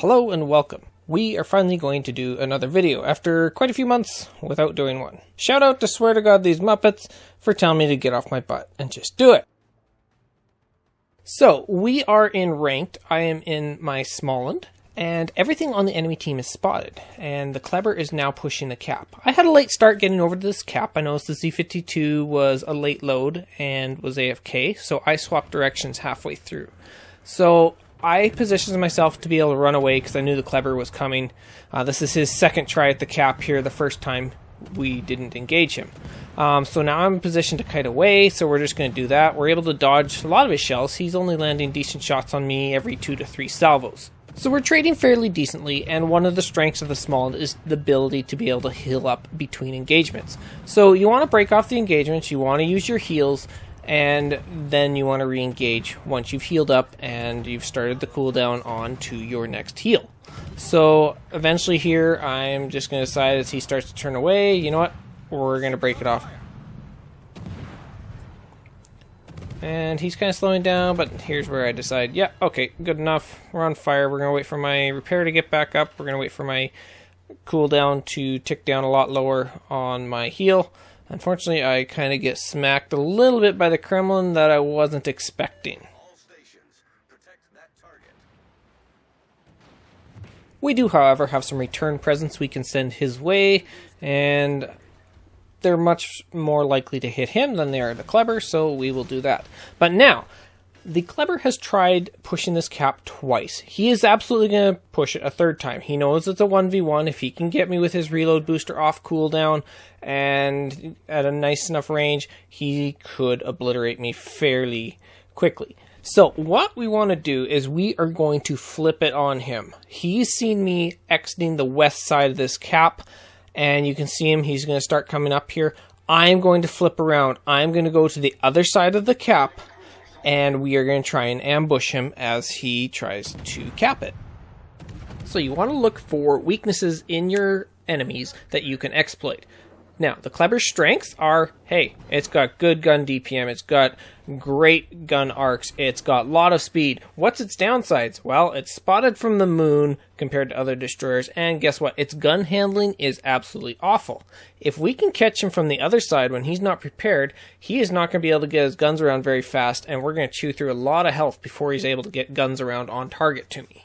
Hello and welcome. We are finally going to do another video after quite a few months without doing one. Shout out to Swear to God These Muppets for telling me to get off my butt and just do it. So, we are in ranked. I am in my Smaland, and everything on the enemy team is spotted, and the Kleber is now pushing the cap. I had a late start getting over to this cap. I noticed the Z52 was a late load and was AFK, so I swapped directions halfway through. So, I positioned myself to be able to run away because I knew the Kleber was coming. This is his second try at the cap here, the first time we didn't engage him. So now I'm in position to kite away, so we're just going to do that. We're able to dodge a lot of his shells. He's only landing decent shots on me every 2 to 3 salvos. So we're trading fairly decently, and one of the strengths of the Smaland is the ability to be able to heal up between engagements. So you want to break off the engagements, you want to use your heals, and then you want to re-engage once you've healed up and you've started the cooldown on to your next heal. So eventually here, I'm just going to decide as he starts to turn away, you know what, we're going to break it off. And he's kind of slowing down, but here's where I decide, yeah, okay, good enough, we're on fire, we're going to wait for my repair to get back up, we're going to wait for my cooldown to tick down a lot lower on my heal. Unfortunately, I kind of get smacked a little bit by the Kremlin that I wasn't expecting. We do, however, have some return presents we can send his way, and they're much more likely to hit him than they are the Kleber, so we will do that. But now, the Kleber has tried pushing this cap twice. He is absolutely going to push it a third time. He knows it's a 1v1. If he can get me with his reload booster off cooldown and at a nice enough range, he could obliterate me fairly quickly. So what we want to do is we are going to flip it on him. He's seen me exiting the west side of this cap, and you can see him. He's going to start coming up here. I'm going to flip around. I'm going to go to the other side of the cap, and we are going to try and ambush him as he tries to cap it. So you want to look for weaknesses in your enemies that you can exploit. Now, the Kleber's strengths are, hey, it's got good gun DPM, it's got great gun arcs, it's got a lot of speed. What's its downsides? Well, it's spotted from the moon compared to other destroyers, and guess what? Its gun handling is absolutely awful. If we can catch him from the other side when he's not prepared, he is not going to be able to get his guns around very fast, and we're going to chew through a lot of health before he's able to get guns around on target to me.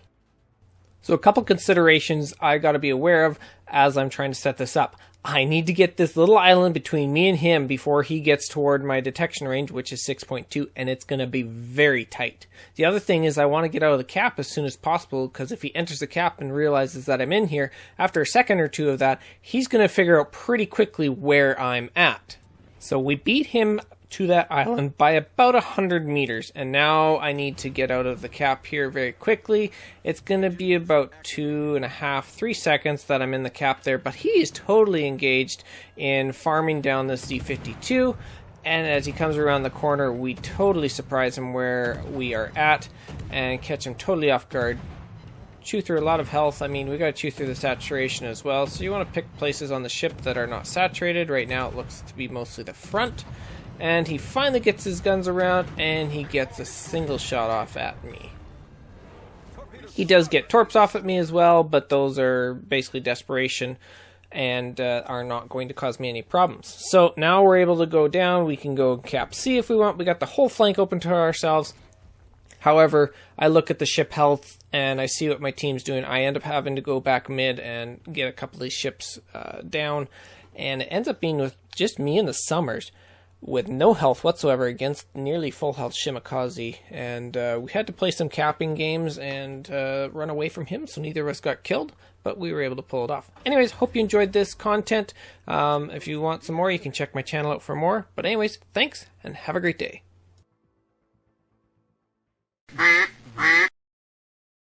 So a couple considerations I got to be aware of as I'm trying to set this up. I need to get this little island between me and him before he gets toward my detection range, which is 6.2, and it's going to be very tight. The other thing is I want to get out of the cap as soon as possible, because if he enters the cap and realizes that I'm in here, after a second or two of that, he's going to figure out pretty quickly where I'm at. So we beat him to that island by about 100 meters, and now I need to get out of the cap here very quickly. It's going to be about 2.5, 3 seconds that I'm in the cap there, but he is totally engaged in farming down this Z52, and as he comes around the corner, we totally surprise him where we are at and catch him totally off guard. Chew through a lot of health. I mean, we got to chew through the saturation as well, so you want to pick places on the ship that are not saturated. Right now it looks to be mostly the front. And he finally gets his guns around, and he gets a single shot off at me. He does get torps off at me as well, but those are basically desperation and are not going to cause me any problems. So now we're able to go down. We can go cap C if we want. We got the whole flank open to ourselves. However, I look at the ship health and I see what my team's doing. I end up having to go back mid and get a couple of these ships down, and it ends up being with just me and the Summers with no health whatsoever against nearly full health Shimakaze, and we had to play some capping games and run away from him, so neither of us got killed, but we were able to pull it off. Anyways, hope you enjoyed this content. If you want some more, you can check my channel out for more, but anyways, thanks, and have a great day.